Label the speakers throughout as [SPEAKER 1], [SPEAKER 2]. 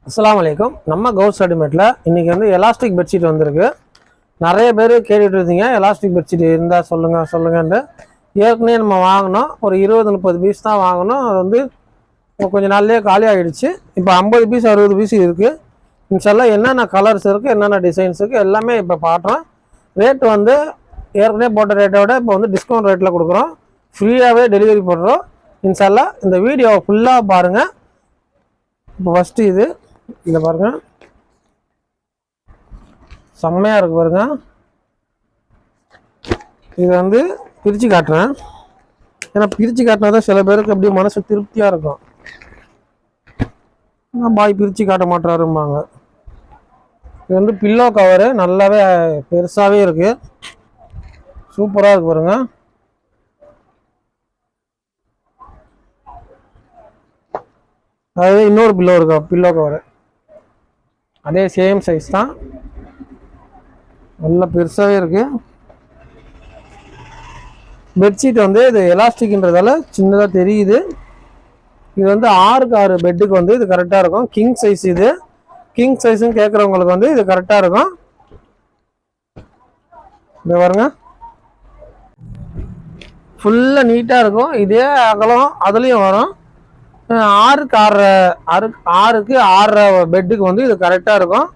[SPEAKER 1] அஸ்ஸலாமு அலைக்கும். நம்ம கவுஸ் ரெடிமேட்டில் இன்றைக்கி வந்து எலாஸ்டிக் பெட்ஷீட் வந்திருக்கு. நிறைய பேர் கேட்டுட்டு இருந்தீங்க, எலாஸ்டிக் பெட்ஷீட் இருந்தால் சொல்லுங்கன்ட்டு. ஏற்கனவே நம்ம வாங்கினோம், ஒரு 20-30 பீஸ் தான் வாங்கினோம். அது வந்து கொஞ்சம் நாள்லேயே காலி ஆகிடுச்சு. இப்போ 50 பீஸ் 60 பீஸ் இருக்குது. இன்ஷால்லா என்னென்ன கலர்ஸ் இருக்குது, என்னென்ன டிசைன்ஸ் இருக்குது எல்லாமே இப்போ பார்க்குறோம். ரேட் வந்து ஏற்கனவே போட்ட ரேட்டை விட இப்போ வந்து டிஸ்கவுண்ட் ரேட்டில் கொடுக்குறோம். ஃப்ரீயாகவே டெலிவரி பண்ணுறோம். இன்ஷால்லா இந்த வீடியோவை ஃபுல்லாக பாருங்கள். இப்போ ஃபஸ்ட்டு இதை பாருங்க, செம்மையாக இருக்கு பாருங்க. இது வந்து பிரித்து காட்டுறேன், ஏன்னா பிரித்து காட்டினா தான் சில பேருக்கு அப்படியே மனசு திருப்தியாக இருக்கும். பாய் பிரித்து காட்ட மாட்டாரும்பாங்க. இது வந்து பில்லோ கவரு, நல்லாவே பெருசாகவே இருக்கு, சூப்பராக இருக்கு பாருங்க. அதாவது இன்னொரு பில்லோ கவரு அதே சேம் சைஸ் தான், நல்லா பெருசாகவே இருக்கு. பெட்ஷீட் வந்து இது எலாஸ்டிக்ன்றதால சின்னதாக தெரியுது. இது வந்து 6க்கு 6 பெட்டுக்கு வந்து இது கரெக்டாக இருக்கும். கிங் சைஸ், இது கிங் சைஸ்ன்னு கேட்குறவங்களுக்கு வந்து இது கரெக்டாக இருக்கும். இது பாருங்க, ஃபுல்லாக நீட்டாக இருக்கும். இதே அகலம் அதுலேயும் வரும். 6க்கு 6 பெட்டுக்கு வந்து இது கரெக்டாக இருக்கும்.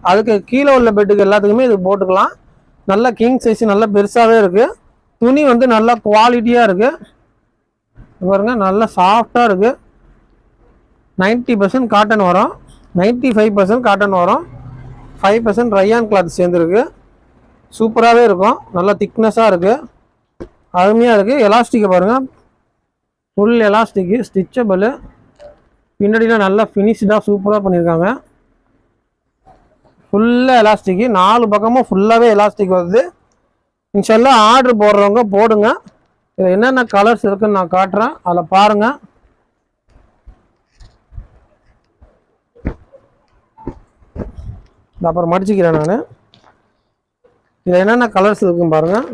[SPEAKER 1] அதுக்கு கீழே உள்ள பெட்டுக்கு எல்லாத்துக்குமே இது போட்டுக்கலாம். நல்லா கிங் சைஸ், நல்லா பெருசாகவே இருக்குது. துணி வந்து நல்லா குவாலிட்டியாக இருக்குது பாருங்க, நல்லா சாஃப்டாக இருக்குது. 90% காட்டன் வரும், 95% காட்டன் வரும், 5% ரயான் கிளாத் சேர்ந்துருக்கு. சூப்பராகவே இருக்கும், நல்லா திக்னஸாக இருக்குது, அருமையாக இருக்குது. எலாஸ்டிக்கை பாருங்கள், ஃபுல் எலாஸ்டிக்கு, ஸ்டிச்சபிள், பின்னாடிலாம் நல்லா ஃபினிஷ்டாக சூப்பராக பண்ணியிருக்காங்க. ஃபுல்லாக எலாஸ்டிக்கு, 4 பக்கமும் ஃபுல்லாகவே எலாஸ்டிக் வருது. இன்ஷால்லா ஆர்டர் போடுறவங்க போடுங்க. இது என்னென்ன கலர்ஸ் இருக்குன்னு நான் காட்டுறேன், அதில் பாருங்கள். அப்புறம் மடிச்சுக்கிறேன் நான். இதில் என்னென்ன கலர்ஸ் இருக்குன்னு பாருங்கள்.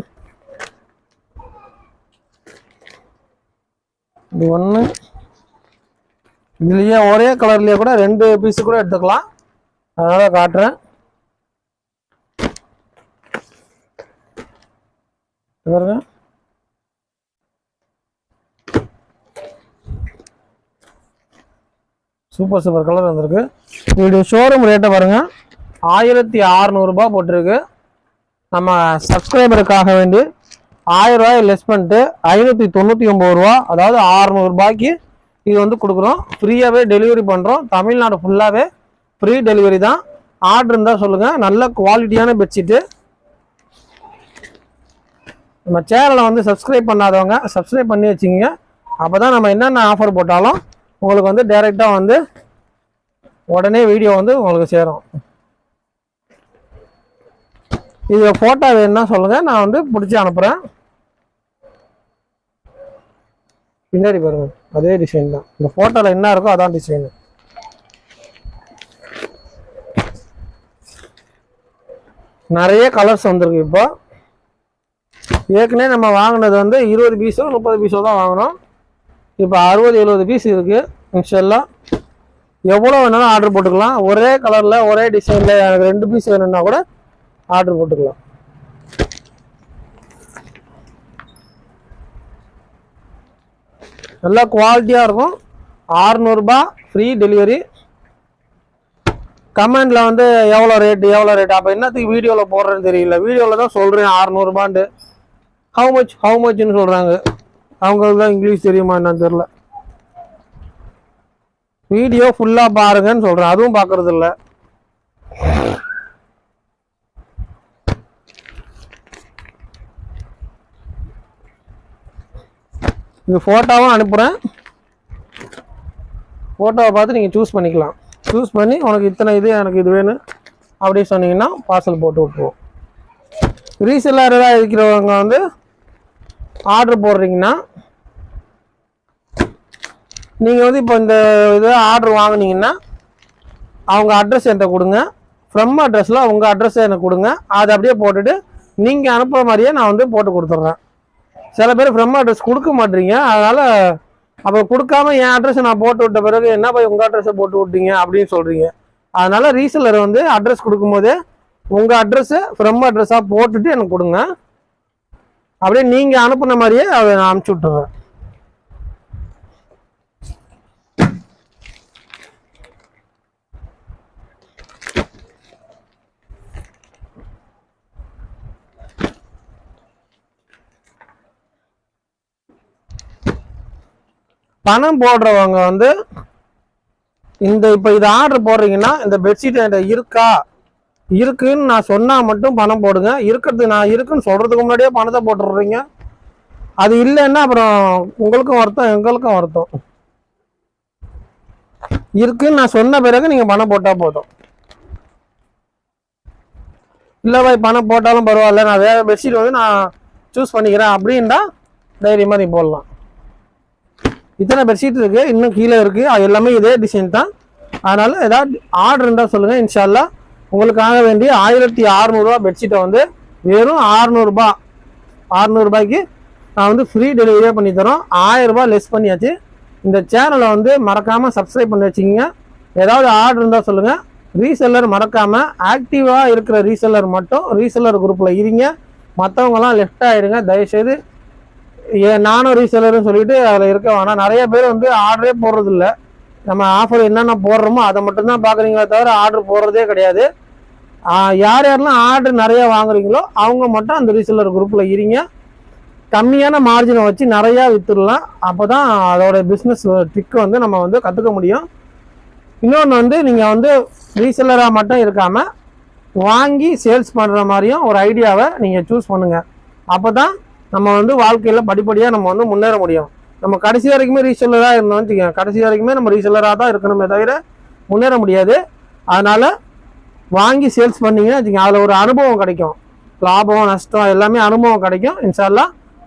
[SPEAKER 1] இது ஒன்று, இதுலேயே ஒரே கலர்லேயே கூட 2 பீஸு கூட எடுத்துக்கலாம், அதனால் காட்டுறேன். பாருங்க, சூப்பர் கலர் வந்திருக்கு. இதோடைய ஷோரூம் ரேட்டை பாருங்கள், 1600 ரூபா போட்டிருக்கு. நம்ம சப்ஸ்கிரைபருக்காக வேண்டி 1000 ரூபாய் லெஸ் பண்ணிட்டு 599 ரூபா, அதாவது 600 ரூபாய்க்கு இது வந்து கொடுக்குறோம். ஃப்ரீயாகவே டெலிவரி பண்ணுறோம். தமிழ்நாடு ஃபுல்லாகவே ஃப்ரீ டெலிவரி தான். ஆர்டர் இருந்தால் சொல்லுங்கள். நல்ல குவாலிட்டியான பெட்ஷீட்டு. நம்ம சேனலை வந்து சப்ஸ்கிரைப் பண்ணாதவங்க சப்ஸ்கிரைப் பண்ணி வச்சுக்கிங்க. அப்போ தான் நம்ம என்னென்ன ஆஃபர் போட்டாலும் உங்களுக்கு வந்து டைரெக்டாக வந்து உடனே வீடியோ வந்து உங்களுக்கு சேரும். இது ஃபோட்டோ வேணுன்னா சொல்லுங்கள், நான் வந்து பிடிச்சி அனுப்புகிறேன். பின்னாடி பாருங்க, அதே டிசைன் தான். இந்த ஃபோட்டோவில் என்ன இருக்கோ அதான் டிசைனு. நிறைய கலர்ஸ் வந்திருக்கு. இப்போ ஏற்கனவே நம்ம வாங்கினது வந்து 20 பீஸோ 30 பீஸோ தான் வாங்கினோம். இப்போ 60-70 பீஸ் இருக்குது. இன்ஷால்லா எவ்வளோ வேணாலும் ஆர்டர் போட்டுக்கலாம். ஒரே கலரில் ஒரே டிசைனில் எனக்கு 2 பீஸ் வேணும்னா கூட ஆர்டர் போட்டுக்கலாம். நல்லா குவாலிட்டியாக இருக்கும். 600 ரூபா ஃப்ரீ டெலிவரி. கமெண்டில் வந்து எவ்வளோ ரேட், அப்போ என்னத்துக்கு வீடியோவில் போடுறேன்னு தெரியல. வீடியோவில் தான் சொல்கிறேன் 600 ரூபான்ட்டு. ஹவு மச்னு சொல்கிறாங்க. அவங்களுக்கு தான் இங்கிலீஷ் தெரியுமா என்னன்னு தெரில. வீடியோ ஃபுல்லாக பாருங்கன்னு சொல்கிறேன், அதுவும் பார்க்குறது இல்லை. இது ஃபோட்டோவும் அனுப்புகிறேன். ஃபோட்டோவை பார்த்து நீங்கள் சூஸ் பண்ணிக்கலாம். சூஸ் பண்ணி உனக்கு இத்தனை இது, எனக்கு இது வேணும் அப்படி சொன்னீங்கன்னா பார்சல் போட்டு விட்டுருவோம். ரீசெல்லர் ஏதாவது இருக்கிறவங்க வந்து ஆர்டர் போடுறீங்கன்னா நீங்கள் வந்து இப்போ இந்த இதை ஆர்டர் வாங்கினீங்கன்னா அவங்க அட்ரஸ் என்கிட்ட கொடுங்க. ஃப்ரம் அட்ரஸில் உங்கள் அட்ரஸை எனக்கு கொடுங்க. அதை அப்படியே போட்டுட்டு நீங்கள் அனுப்புகிற மாதிரியே நான் வந்து போட்டு கொடுத்துட்றேன். சில பேர் ஃப்ரம் அட்ரஸ் கொடுக்க மாட்டீங்க, அதனால் அப்போ கொடுக்காம என் அட்ரஸை நான் போட்டு விட்ட பிறகு என்ன போய் உங்கள் அட்ரஸை போட்டு விட்டீங்க அப்படின்னு சொல்கிறீங்க. அதனால ரீசெல்லர் வந்து அட்ரஸ் கொடுக்கும்போது உங்கள் அட்ரஸை ஃப்ரம் அட்ரஸாக போட்டுட்டு எனக்கு கொடுங்க. அப்படியே நீங்கள் அனுப்புன மாதிரியே அதை நான் அனுப்பிச்சி விட்டுறேன். பணம் போடுறவங்க வந்து இப்போ இது ஆர்டர் போடுறீங்கன்னா இந்த பெட்ஷீட் என்கிட்ட இருக்கா, இருக்குன்னு நான் சொன்னால் மட்டும் பணம் போடுங்க. இருக்கிறது நான் இருக்குன்னு சொல்கிறதுக்கு முன்னாடியே பணத்தை போட்டுடுறீங்க. அது இல்லைன்னா அப்புறம் உங்களுக்கும் வருத்தம், எங்களுக்கும் வருத்தம். இருக்குன்னு நான் சொன்ன பிறகு நீங்கள் பணம் போட்டால் போதும். இல்லை பாய் பணம் போட்டாலும் பரவாயில்ல, நான் வேறு பெட்ஷீட் வந்து நான் சூஸ் பண்ணிக்கிறேன் அப்படின்டா தைரியமாக நீ போடலாம். இத்தனை பெட்ஷீட் இருக்குது, இன்னும் கீழே இருக்குது, அது எல்லாமே இதே டிசைன் தான். அதனால் ஏதாவது ஆர்டர் இருந்தால் சொல்லுங்கள். இன்ஷால்லா உங்களுக்காக வேண்டிய 1600 பெட்ஷீட்டை வந்து வெறும் 600 நான் வந்து ஃப்ரீ டெலிவரியாக பண்ணி தரோம். 1000 லெஸ் பண்ணியாச்சு. இந்த சேனலை வந்து மறக்காமல் சப்ஸ்கிரைப் பண்ணி வச்சுக்கிங்க. ஏதாவது ஆர்டர் இருந்தால் சொல்லுங்கள். ரீசெல்லர் மறக்காமல் ஆக்டிவாக இருக்கிற ரீசெல்லர் மட்டும் ரீசெல்லர் குரூப்பில் இருங்க. மற்றவங்கலாம் லெஃப்ட் ஆகிடுங்க தயவுசெய்து. நானும் ரீசெல்லர்னு சொல்லிட்டு அதில் இருக்க வேணாம். நிறைய பேர் வந்து ஆர்டரே போடுறதில்ல. நம்ம ஆஃபர் என்னென்ன போடுறோமோ அதை மட்டும்தான் பார்க்குறீங்களே தவிர ஆர்டர் போடுறதே கிடையாது. யார் யாரெல்லாம் ஆர்டர் நிறையா வாங்குறீங்களோ அவங்க மட்டும் அந்த ரீசெல்லர் குரூப்பில் இருங்க. கம்மியான மார்ஜினை வச்சு நிறையா விற்றுடலாம். அப்போ தான் அதோட பிஸ்னஸ் ட்ரிக்கு வந்து நம்ம வந்து கற்றுக்க முடியும். இன்னொன்று வந்து நீங்கள் வந்து ரீசெல்லராக மட்டும் இருக்காமல் வாங்கி சேல்ஸ் பண்ணுற மாதிரியும் ஒரு ஐடியாவை நீங்கள் சூஸ் பண்ணுங்கள். அப்போ தான் நம்ம வந்து வாழ்க்கையில் படிப்படியாக நம்ம வந்து முன்னேற முடியும். நம்ம கடைசி வரைக்குமே ரீசெல்லராக இருந்தோம்னு வச்சுக்கோங்க, கடைசி வரைக்குமே நம்ம ரீசெல்லராக தான் இருக்கணுமே தவிர முன்னேற முடியாது. அதனால் வாங்கி சேல்ஸ் பண்ணிங்கன்னா வச்சுக்கோங்க, அதில் ஒரு அனுபவம் கிடைக்கும். லாபம் நஷ்டம் எல்லாமே அனுபவம் கிடைக்கும். இன்ஷால்லா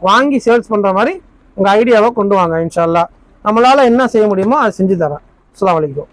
[SPEAKER 1] வாங்கி சேல்ஸ் பண்ணுற மாதிரி உங்கள் ஐடியாவை கொண்டு வாங்க. இன்ஷால்லா நம்மளால் என்ன செய்ய முடியுமோ அதை செஞ்சு தரேன். அஸ்ஸலாமு அலைக்கும்.